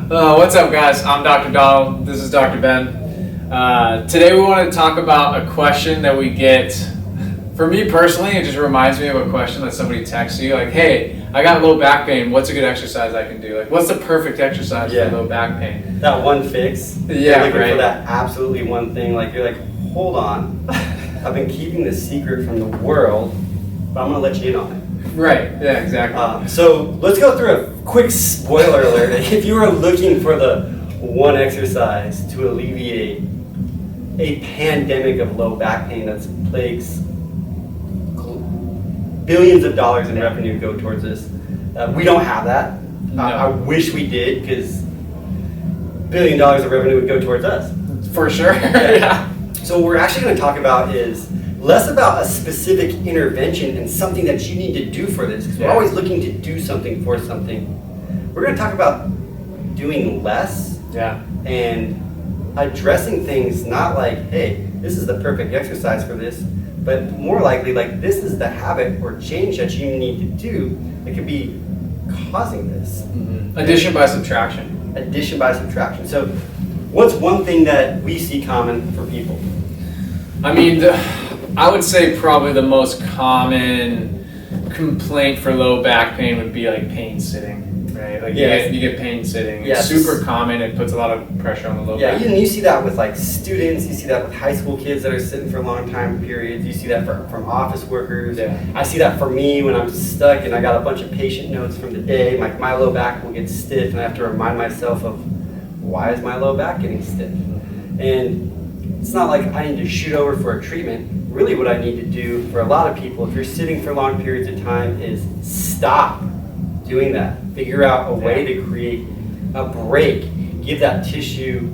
What's up, guys? I'm Dr. Donald. This is Dr. Ben. Today we want to talk about a question that we get. For me personally, it just reminds me of a question that somebody texts you, like, hey, I got low back pain. What's a good exercise I can do? Like, what's the perfect exercise for low back pain? That one fix. Yeah, you're looking right. for that absolutely one thing. Like, you're like, hold on. I've been keeping this secret from the world, but I'm going to let you in on it. Right, yeah, exactly. So let's go through a quick spoiler alert. If you are looking for the one exercise to alleviate a pandemic of low back pain that plagues billions of dollars in revenue go towards this, we don't have that. No. I wish we did, because $1 billion of revenue would go towards us. For sure. Yeah. So what we're actually going to talk about is less about a specific intervention and something that you need to do for this, because we're always looking to do something for something. We're going to talk about doing less and addressing things not like, hey, this is the perfect exercise for this, but more likely like this is the habit or change that you need to do that could be causing this. Mm-hmm. Addition by subtraction. Addition by subtraction. So what's one thing that we see common for people? I mean, I would say probably the most common complaint for low back pain would be like pain sitting, right? Like you get pain sitting. It's super common. It puts a lot of pressure on the low back. Yeah, you see that with like students. You see that with high school kids that are sitting for long time periods. You see that from office workers. Yeah. I see that for me when I'm stuck and I got a bunch of patient notes from the day. Like my low back will get stiff, and I have to remind myself of why is my low back getting stiff. And it's not like I need to shoot over for a treatment. Really what I need to do for a lot of people, if you're sitting for long periods of time, is stop doing that. Figure out a way to create a break. Give that tissue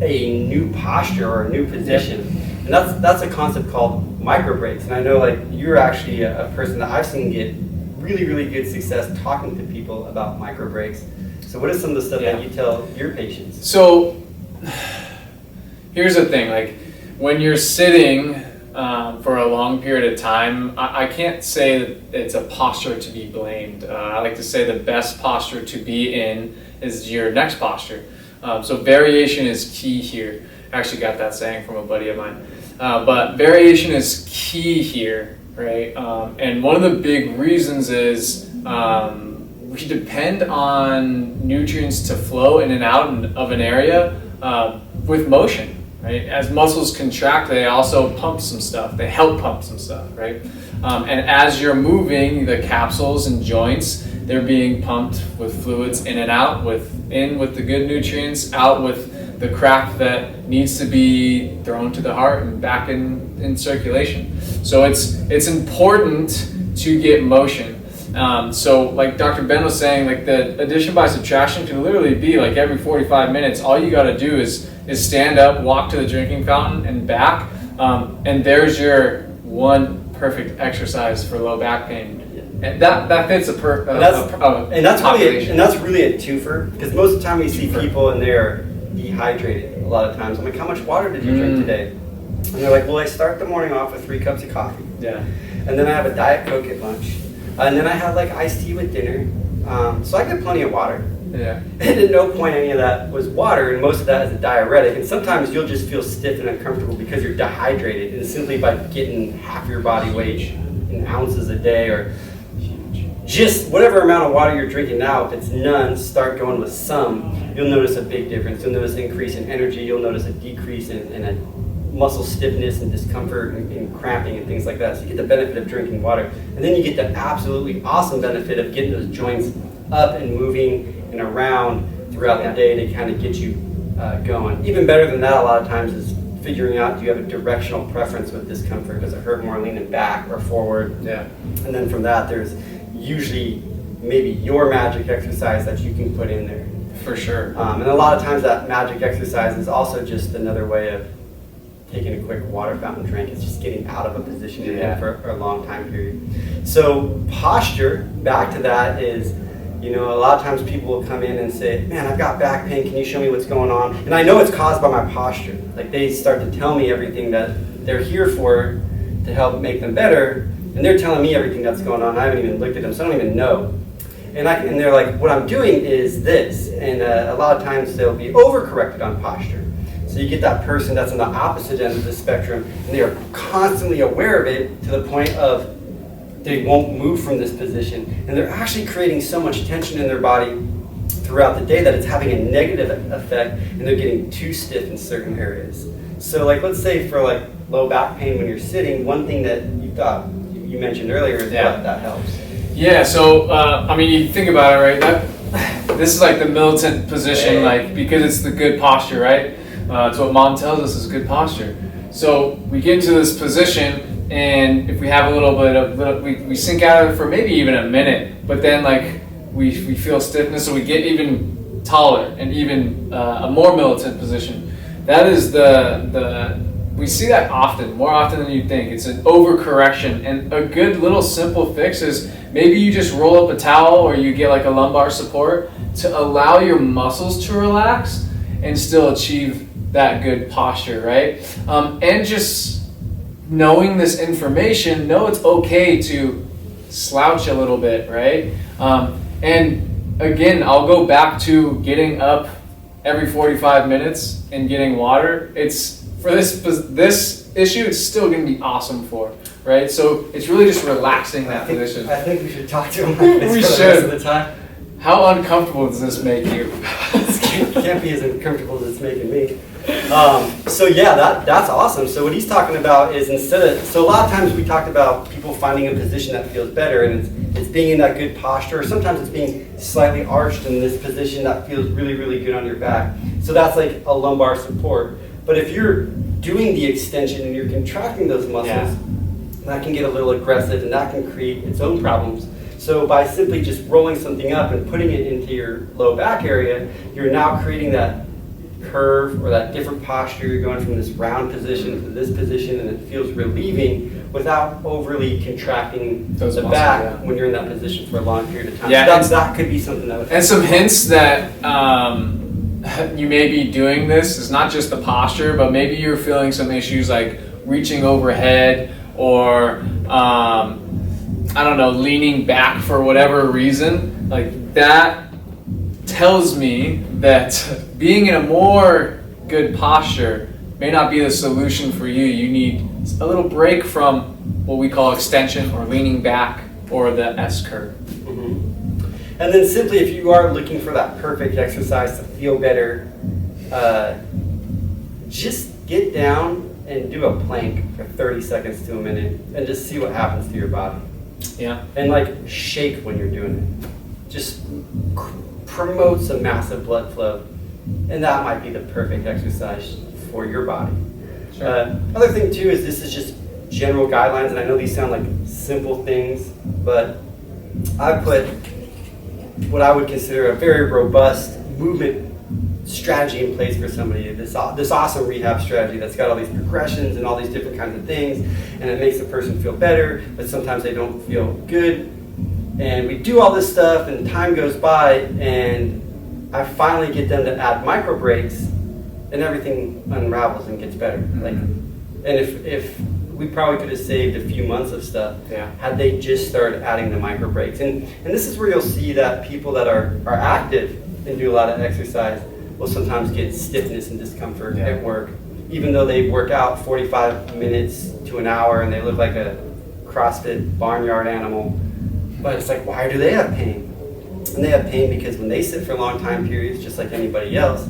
a new posture or a new position. And that's a concept called micro breaks. And I know like you're actually a person that I've seen get really, really good success talking to people about micro breaks. So what is some of the stuff that you tell your patients? So here's the thing, like when you're sitting for a long period of time, I can't say that it's a posture to be blamed. I like to say the best posture to be in is your next posture. So variation is key here. I actually got that saying from a buddy of mine. But variation is key here, right? And one of the big reasons is we depend on nutrients to flow in and out of an area with motion. Right? As muscles contract, they also pump some stuff. They help pump some stuff, right? And as you're moving, the capsules and joints, they're being pumped with fluids in and out, in with the good nutrients, out with the crap that needs to be thrown to the heart and back in circulation. So it's important to get motion. So like Dr. Ben was saying, like the addition by subtraction can literally be like every 45 minutes. All you got to do is stand up, walk to the drinking fountain and back, and there's your one perfect exercise for low back pain. And that fits a population. And that's really a twofer, because most of the time we see people and they're dehydrated a lot of times. I'm like, how much water did you drink today? And they're like, well, I start the morning off with 3 cups of coffee. Yeah. And then I have a Diet Coke at lunch. And then I have like iced tea with dinner. So I get plenty of water. Yeah. And at no point any of that was water, and most of that is a diuretic. And sometimes you'll just feel stiff and uncomfortable because you're dehydrated, and simply by getting half your body weight in ounces a day, or just whatever amount of water you're drinking now, if it's none, start going with some, you'll notice a big difference. You'll notice an increase in energy, you'll notice a decrease in a muscle stiffness and discomfort and cramping and things like that. So you get the benefit of drinking water. And then you get the absolutely awesome benefit of getting those joints up and moving and around throughout the day to kind of get you going. Even better than that a lot of times is figuring out, do you have a directional preference with discomfort? Does it hurt more leaning back or forward? Yeah. And then from that, there's usually maybe your magic exercise that you can put in there. For sure. And a lot of times that magic exercise is also just another way of taking a quick water fountain drink. It's just getting out of a position you're in for a long time period. So posture, back to that, is, you know, a lot of times people will come in and say, man, I've got back pain, can you show me what's going on? And I know it's caused by my posture. Like they start to tell me everything that they're here for to help make them better, and they're telling me everything that's going on. I haven't even looked at them, so I don't even know. And they're like, what I'm doing is this. And a lot of times they'll be overcorrected on posture. So you get that person that's on the opposite end of the spectrum, and they are constantly aware of it to the point of they won't move from this position. And they're actually creating so much tension in their body throughout the day that it's having a negative effect, and they're getting too stiff in certain areas. So like, let's say for like low back pain when you're sitting, one thing that you mentioned earlier is that helps. Yeah, so I mean, you think about it, right? This is like the militant position, like, because it's the good posture, right? It's what mom tells us is good posture. So we get into this position, and if we have a little bit of, we sink out of it for maybe even a minute, but then like we feel stiffness, so we get even taller and even a more militant position. That is we see that often, more often than you think. It's an overcorrection, and a good little simple fix is maybe you just roll up a towel or you get like a lumbar support to allow your muscles to relax and still achieve that good posture, right? And just knowing this information, know it's okay to slouch a little bit, right? And again, I'll go back to getting up every 45 minutes and getting water. It's for this issue, it's still going to be awesome for, right? So it's really just relaxing that position. I think we should talk to him like this We for the rest of the time. How uncomfortable does this make you? It can't be as uncomfortable as it's making me. So yeah, that's awesome. So what he's talking about is so a lot of times we talked about people finding a position that feels better, and it's being in that good posture, or sometimes it's being slightly arched in this position that feels really, really good on your back. So that's like a lumbar support. But if you're doing the extension and you're contracting those muscles, that can get a little aggressive, and that can create its own problems. So by simply just rolling something up and putting it into your low back area, you're now creating that curve or that different posture. You're going from this round position to this position, and it feels relieving without overly contracting the muscles, back when you're in that position for a long period of time. Yeah, so that could be something that would. And some hints that you may be doing this is not just the posture, but maybe you're feeling some issues like reaching overhead or I don't know, leaning back for whatever reason. Like, that tells me that being in a more good posture may not be the solution for you. You need a little break from what we call extension or leaning back or the S curve. Mm-hmm. And then simply, if you are looking for that perfect exercise to feel better, just get down and do a plank for 30 seconds to a minute and just see what happens to your body. Yeah. And like shake when you're doing it. Just promotes a massive blood flow. And that might be the perfect exercise for your body. Sure. Other thing too is this is just general guidelines, and I know these sound like simple things, but I put what I would consider a very robust movement strategy in place for somebody. This awesome rehab strategy that's got all these progressions and all these different kinds of things, and it makes the person feel better, but sometimes they don't feel good. And we do all this stuff, and time goes by, and I finally get them to add micro breaks, and everything unravels and gets better. Like, and if we probably could have saved a few months of stuff had they just started adding the micro breaks. And this is where you'll see that people that are active and do a lot of exercise will sometimes get stiffness and discomfort at work, even though they work out 45 minutes to an hour and they look like a CrossFit barnyard animal. But it's like, why do they have pain? And they have pain because when they sit for long time periods, just like anybody else,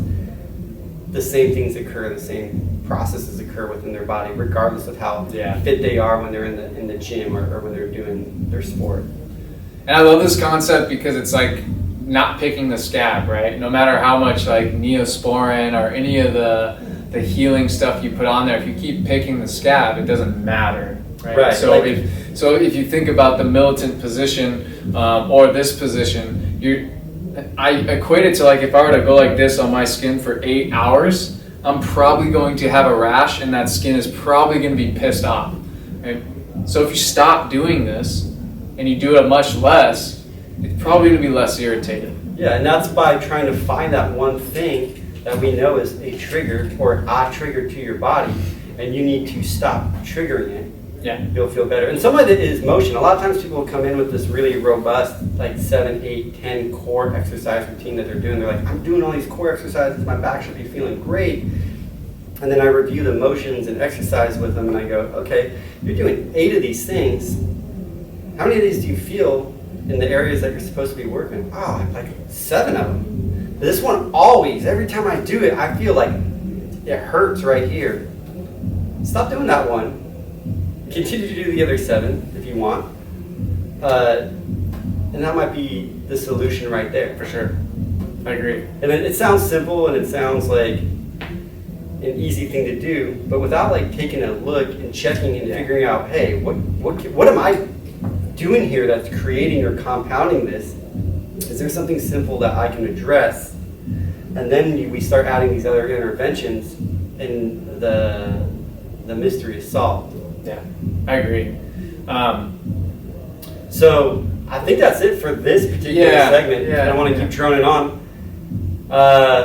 the same things occur, the same processes occur within their body, regardless of how fit they are when they're in the gym or when they're doing their sport. And I love this concept because it's like not picking the scab, right? No matter how much like Neosporin or any of the healing stuff you put on there, if you keep picking the scab, it doesn't matter, right? So if you think about the militant position or this position, I equate it to like if I were to go like this on my skin for 8 hours, I'm probably going to have a rash, and that skin is probably going to be pissed off. Right? So if you stop doing this and you do it much less, it's probably going to be less irritated. Yeah, and that's by trying to find that one thing that we know is a trigger or a trigger to your body, and you need to stop triggering it Yeah. you'll feel better. And some of it is motion. A lot of times people will come in with this really robust, like 7, 8, 10 core exercise routine that they're doing. They're like, I'm doing all these core exercises, my back should be feeling great. And then I review the motions and exercise with them and I go, okay, you're doing 8 of these things. How many of these do you feel in the areas that you're supposed to be working? Oh, like 7 of them. But this one always, every time I do it, I feel like it hurts right here. Stop doing that one. Continue to do the other 7 if you want. And that might be the solution right there. For sure. I agree. And it sounds simple and it sounds like an easy thing to do, but without like taking a look and checking and figuring out, hey, what am I doing here that's creating or compounding this? Is there something simple that I can address? And then we start adding these other interventions and the mystery is solved. Yeah, I agree. So I think that's it for this particular segment. Yeah, I don't want to keep droning on.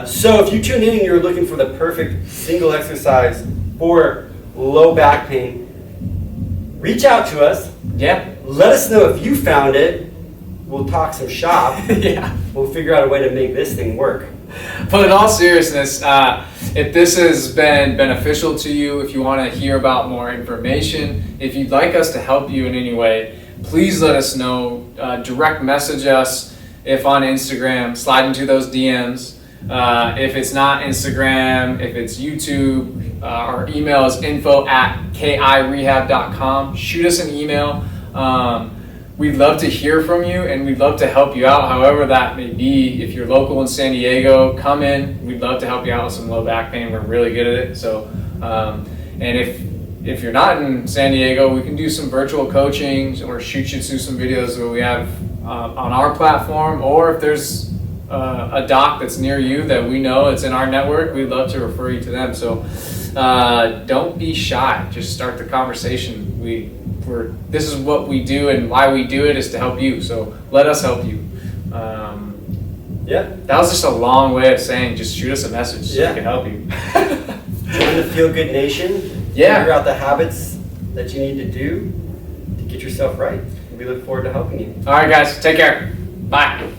So if you tune in and you're looking for the perfect single exercise for low back pain, reach out to us. Yeah. Let us know if you found it. We'll talk some shop. Yeah. We'll figure out a way to make this thing work. But in all seriousness, if this has been beneficial to you, if you want to hear about more information, if you'd like us to help you in any way, please let us know. Direct message us if on Instagram, slide into those DMs. If it's not Instagram, if it's YouTube, our email is info@kirehab.com. Shoot us an email. We'd love to hear from you and we'd love to help you out however that may be. If you're local in San Diego, come in. We'd love to help you out with some low back pain. We're really good at it. So, and if you're not in San Diego, we can do some virtual coaching or shoot you through some videos that we have on our platform, or if there's a doc that's near you that we know it's in our network, we'd love to refer you to them. So don't be shy. Just start the conversation. This is what we do and why we do it is to help you. So let us help you. That was just a long way of saying just shoot us a message so we can help you. Join the Feel Good Nation. Figure out the habits that you need to do to get yourself right. We look forward to helping you. All right, guys. Take care. Bye.